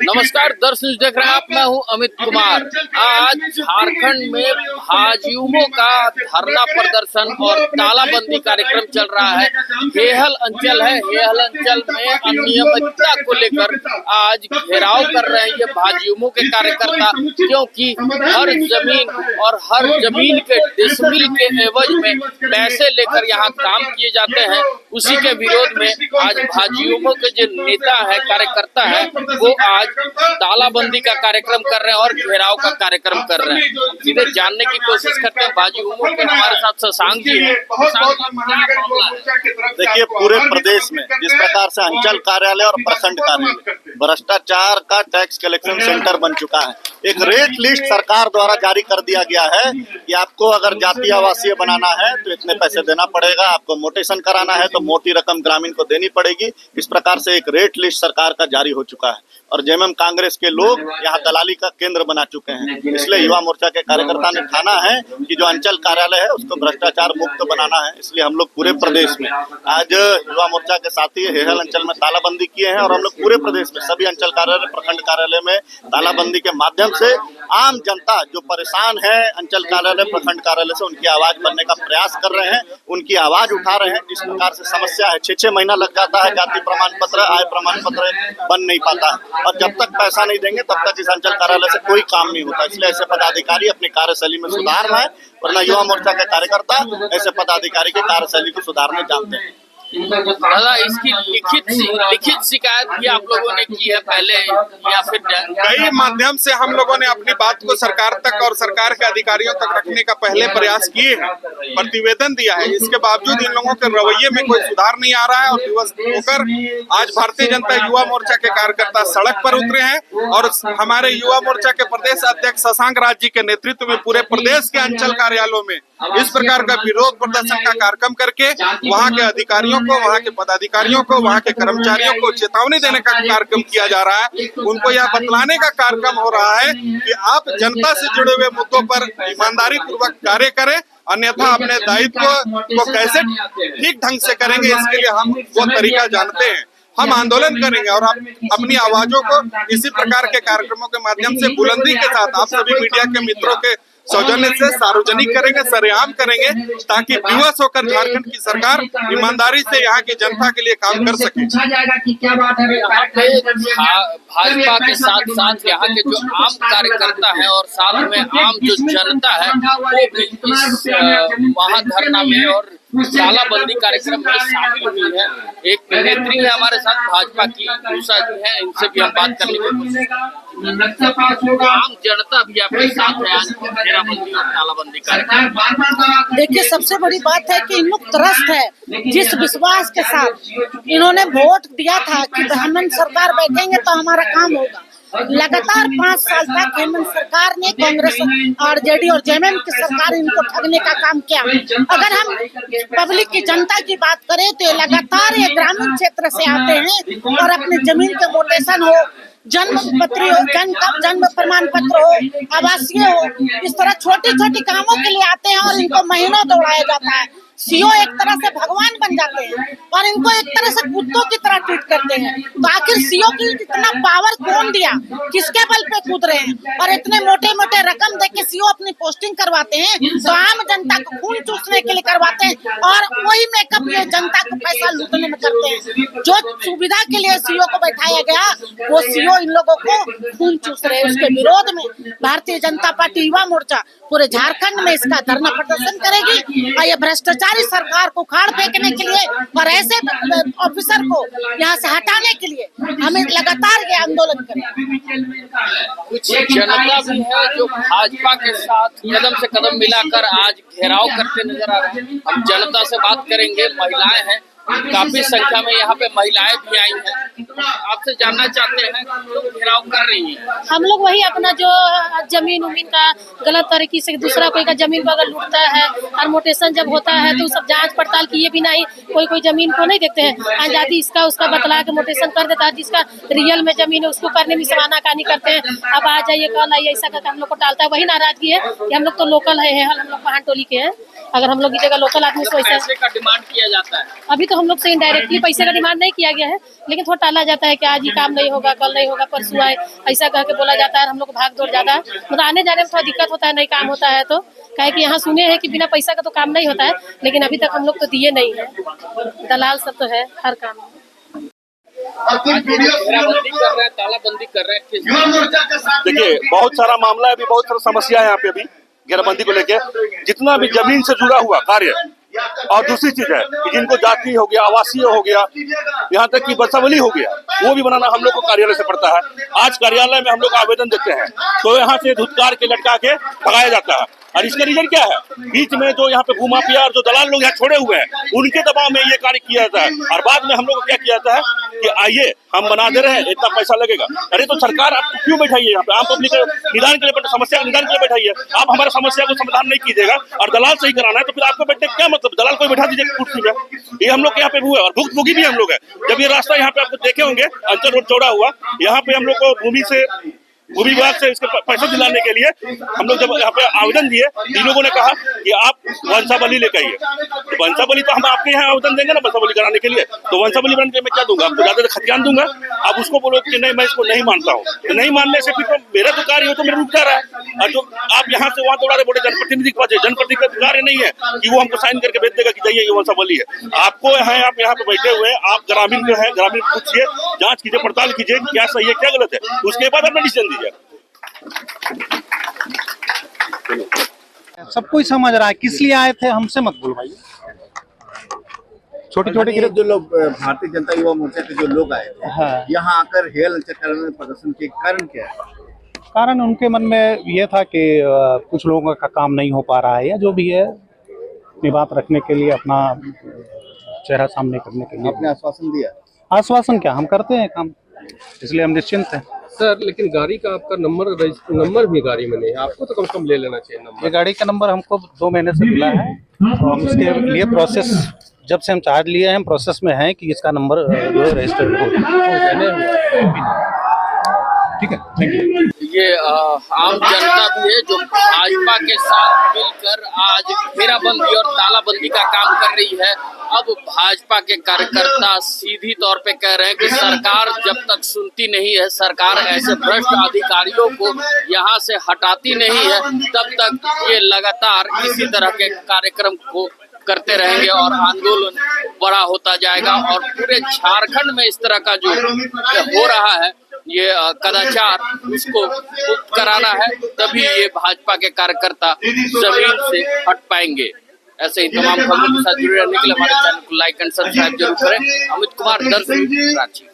नमस्कार दर्शक न्यूज देख रहे हैं आप। मैं हूं अमित कुमार। आज झारखंड में भाजयुमो का धरना प्रदर्शन और तालाबंदी कार्यक्रम चल रहा है। हेहल अंचल है, हेहल अंचल में अनियमितता को लेकर आज घेराव कर रहे हैं ये भाजयुमो के कार्यकर्ता, क्योंकि हर जमीन और हर जमीन के डिसमिल के एवज में पैसे लेकर यहाँ काम किए जाते हैं। उसी के विरोध में आज भाजयुमो के जो नेता है, कार्यकर्ता है, वो आज तालाबंदी का कार्यक्रम कर रहे हैं और घेराव का कार्यक्रम कर रहे हैं। सीधे जानने की कोशिश करते हैं। भाजयुमो के हमारे साथ शशांक जी हैं। देखिए, पूरे प्रदेश में जिस प्रकार से अंचल कार्यालय और प्रखंड कार्यालय भ्रष्टाचार का टैक्स कलेक्शन सेंटर बन चुका है। एक रेट लिस्ट सरकार द्वारा जारी कर दिया गया है कि आपको अगर जातीय आवासीय बनाना है तो इतने पैसे देना पड़ेगा, आपको मोटेशन कराना है तो मोटी रकम ग्रामीण को देनी पड़ेगी। इस प्रकार से एक रेट लिस्ट सरकार का जारी हो चुका है और जेएमएम कांग्रेस के लोग यहाँ दलाली का केंद्र बना चुके हैं। इसलिए युवा मोर्चा के कार्यकर्ता ने ठाना है कि जो अंचल कार्यालय है उसको भ्रष्टाचार मुक्त बनाना है। इसलिए हम लोग पूरे प्रदेश में आज युवा मोर्चा के साथी हेहल अंचल में तालाबंदी किए हैं और हम लोग पूरे प्रदेश में सभी अंचल कार्यालय, प्रखंड कार्यालय में तालाबंदी के माध्यम से आम जनता जो परेशान है अंचल कार्यालय, प्रखंड कार्यालय से, उनकी आवाज बनने का प्रयास कर रहे हैं, उनकी आवाज उठा रहे हैं। जिस प्रकार से समस्या है, 6 महीना लग जाता है, जाति प्रमाण पत्र, आय प्रमाण पत्र बन नहीं पाता है और जब तक पैसा नहीं देंगे तब तक इस अंचल कार्यालय से कोई काम नहीं होता। इसलिए ऐसे पदाधिकारी अपनी कार्यशैली में सुधारना है, वरना युवा मोर्चा के कार्यकर्ता ऐसे पदाधिकारी की कार्यशैली को सुधारने जानते हैं। दादा, इसकी लिखित शिकायत भी आप लोगों ने की है पहले या फिर कई माध्यम से हम लोगों ने अपनी बात को सरकार तक और सरकार के अधिकारियों तक रखने का पहले प्रयास किए हैं, प्रतिवेदन दिया है। इसके बावजूद इन लोगों के रवैये में कोई सुधार नहीं आ रहा है और विवश होकर आज भारतीय जनता युवा मोर्चा के कार्यकर्ता सड़क पर उतरे हैं और हमारे युवा मोर्चा के प्रदेश अध्यक्ष शशांक राज जी के नेतृत्व में पूरे प्रदेश के अंचल कार्यालयों में इस प्रकार का विरोध प्रदर्शन का कार्यक्रम करके वहाँ के अधिकारियों को, वहाँ के पदाधिकारियों को, वहाँ के कर्मचारियों को चेतावनी देने का कार्यक्रम किया जा रहा है। उनको यह बतलाने का कार्यक्रम हो रहा है कि आप जनता से जुड़े हुए मुद्दों पर ईमानदारी पूर्वक कार्य करें, अन्यथा अपने दायित्व को कैसे ठीक ढंग से करेंगे इसके लिए हम वो तरीका जानते हैं। हम आंदोलन करेंगे और अपनी आवाजों को इसी प्रकार के कार्यक्रमों के माध्यम से बुलंदी के साथ आप सभी मीडिया के मित्रों के सौजन्य से सार्वजनिक करेंगे, सरेआम करेंगे, ताकि विवश होकर झारखंड की सरकार ईमानदारी से यहाँ की जनता के लिए काम कर सके। भाजपा के साथ साथ यहाँ के जो आम कार्यकर्ता है और साथ में आम जो जनता है वो भी इस वहाँ धरना में और तालाबंदी कार्यक्रम में शामिल हुई है। एक नेत्री है हमारे साथ भाजपा की, उषा जी है, इनसे भी हम बात करने की कोशिश करेंगे। आम जनता भी आपके साथ है आज घेराबंदी और तालाबंदी कार्यक्रम। देखिए, सबसे बड़ी बात है कि इन लोग त्रस्त है जिस विश्वास के साथ इन्होंने वोट दिया था कि हेमंत सरकार बैठेंगे तो हमारा काम होगा। लगातार 5 साल तक हेमंत सरकार ने, कांग्रेस, आरजेडी और जेएमएम की सरकार इनको ठगने का काम किया। अगर हम पब्लिक की, जनता की बात करें तो लगातार ये ग्रामीण क्षेत्र से आते हैं और अपने जमीन के मोटेशन हो, जन्म पत्र हो, जन्म प्रमाण पत्र हो, आवासीय हो, इस तरह छोटी छोटी कामों के लिए आते हैं और इनको महीनों दौड़ाया जाता है। सीओ एक तरह से भगवान बन जाते हैं और इनको एक तरह से कुत्तों की तरह ट्रीट करते हैं। तो आखिर सीओ की इतना पावर कौन दिया, किसके बल पे कूद रहे हैं और इतने मोटे मोटे रकम देके सीओ अपनी पोस्टिंग करवाते हैं तो आम जनता को खून चूसने के लिए करवाते हैं और वही मेकअप ये जनता को पैसा लूटने में करते हैं। जो सुविधा के लिए सीओ को बैठाया गया वो सीओ इन लोगों को खून चूस रहे हैं। उसके विरोध में भारतीय जनता पार्टी युवा मोर्चा पूरे झारखंड में इसका धरना प्रदर्शन करेगी और ये भ्रष्टाचारी सरकार को उखाड़ फेंकने के लिए और ऐसे ऑफिसर को यहाँ से हटाने के लिए हमें लगातार ये आंदोलन करेंगे। कुछ जनता भी है जो भाजपा के साथ कदम से कदम मिलाकर आज घेराव करते नजर आ रहे हैं। हम जनता से बात करेंगे। महिलाएं हैं, काफी संख्या में यहाँ पे महिलाएं भी आई हैं। आपसे जानना चाहते हैं क्यों घेराव कर रही हैं? हम लोग वही अपना जो जमीन उमीन का गलत तरीके से दूसरा कोई का जमीन को अगर लूटता है और मोटेशन जब होता है तो सब जांच पड़ताल किए बिना ही कोई जमीन को नहीं देखते हैं। आजादी इसका उसका बतला के मोटेशन कर देता है, जिसका रियल में जमीन है उसको करने में समानाकानी करते हैं। अब आ जाइए, कल आइए, ऐसा करके हम लोग को टालता है। वही नाराजगी है कि हम लोग तो लोकल है, हम लोग पहाड़ टोली के हैं। अगर हम लोग की जगह लोकल आदमी से वैसा पैसे का डिमांड किया जाता है। अभी तो हम लोग से इनडायरेक्टली पैसे का डिमांड नहीं किया गया है, लेकिन थोड़ा टाला जाता है कि आज ही काम नहीं होगा, कल नहीं होगा, परसों आए, ऐसा कह के बोला जाता है। हम लोग को भाग दौड़ ज्यादा है, मतलब आने जाने में थोड़ा दिक्कत होता है, नहीं काम होता है तो कहे कि यहाँ सुने हैं कि बिना पैसा का तो काम नहीं होता है, लेकिन अभी तक हम लोग तो दिए नहीं है। दलाल सब तो है हर काम में। घेराबंदी कर रहे हैं, तालाबंदी कर रहे हैं। देखिए बहुत सारा मामला है, अभी बहुत सारा समस्या है यहाँ पे। अभी घेराबंदी को लेके जितना भी जमीन से जुड़ा हुआ कार्य, और दूसरी चीज है कि जिनको जाति हो गया, आवासीय हो गया, यहाँ तक कि बसावली हो गया, वो भी बनाना हम लोग को कार्यालय से पड़ता है। आज कार्यालय में हम लोग आवेदन देते हैं तो यहाँ से धुतकार के लटका के भगाया जाता है। और इसका रीजन क्या है? बीच में जो यहाँ पे भूमाफिया और जो दलाल लोग यहाँ छोड़े हुए हैं, उनके दबाव में ये कार्य किया जाता है। और बाद में हम लोग को क्या किया जाता है कि आइए हम बना दे रहे हैं, इतना पैसा लगेगा। अरे तो सरकार आप क्यों बैठाइए यहाँ पे? आम पब्लिक निदान के लिए, समस्या का निदान के लिए बैठाइए। आप हमारे समस्या को समाधान नहीं कीजिएगा और दलाल सही कराना है, तो फिर आपको बैठने का क्या मतलब? दलाल को बैठा दीजिए कुर्सी में। ये हम लोग के यहाँ पे हुआ, और भुक्तभोगी भी हम लोग है। जब ये रास्ता यहाँ पे आपको देखे होंगे, अंचल रोड चौड़ा हुआ, यहाँ पे हम लोग को भूमि विभाग से इसके पैसे दिलाने के लिए हम लोग जब यहाँ पे आवेदन दिए, इन लोगों ने कहा कि आप वंशावली लेकर आइए। तो वंशावली तो हम आपके यहाँ आवेदन देंगे ना वंशावली कराने के लिए, तो वंशावली बनाने के मैं क्या दूंगा आपको? ज्यादा खतियान दूंगा। आप उसको बोलो कि नहीं मैं इसको नहीं मानता हूँ, तो नहीं मानने से फिर तो मेरा तो कार्य हो तो मेरा रुक जा रहा है। और जो आप यहाँ से वहाँ दौड़ा रहे बोले जनप्रतिनिधि के पास, जनप्रतिनिधि का कार्य नहीं है कि वो हमको साइन करके भेज देगा कि जाइए ये वंशावली है। आपको है, आप यहाँ पे बैठे हुए, आप ग्रामीण जो है, ग्रामीण पूछिए, जांच कीजिए, पड़ताल कीजिए क्या सही है क्या गलत है, उसके बाद अपना डिसीजन दीजिए। सब कोई समझ रहा है किस लिए आए थे, हमसे मत बुलवाइए। छोटी छोटी जो लोग भारतीय जनता युवा मोर्चा के जो लोग आए थे, हाँ। यहाँ आकर हेल अंचल में प्रदर्शन के कारण क्या है? कारण उनके मन में ये था कि कुछ लोगों का काम नहीं हो पा रहा है, या जो भी है अपनी बात रखने के लिए, अपना चेहरा सामने करने के लिए। आपने आश्वासन दिया? आश्वासन क्या, हम करते हैं काम, इसलिए हम निश्चिंत हैं। सर लेकिन गाड़ी का आपका नंबर भी गाड़ी में नहीं है, आपको तो कम से कम ले लेना चाहिए नंबर। ये गाड़ी का नंबर हमको 2 महीने से मिला है, तो हम इसके लिए प्रोसेस, जब से हम चार्ज लिए हैं, हम प्रोसेस में हैं कि इसका नंबर जो है रजिस्टर्ड हो। ठीक है, थैंक यू। ये आम जनता भी है जो भाजपा के साथ मिलकर आज घेराबंदी और तालाबंदी का काम कर रही है। अब भाजपा के कार्यकर्ता सीधी तौर पे कह रहे हैं कि सरकार जब तक सुनती नहीं है, सरकार ऐसे भ्रष्ट अधिकारियों को यहाँ से हटाती नहीं है, तब तक ये लगातार इसी तरह के कार्यक्रम को करते रहेंगे और आंदोलन बड़ा होता जाएगा। और पूरे झारखंड में इस तरह का जो हो रहा है, ये कदाचार, उसको मुक्त कराना है, तभी ये भाजपा के कार्यकर्ता जमीन से हट पाएंगे। ऐसे ही तमाम खबरों के साथ जुड़े रहने के लिए हमारे चैनल को लाइक एंड सब्सक्राइब जरूर करें। अमित कुमार, दर्शन, रांची।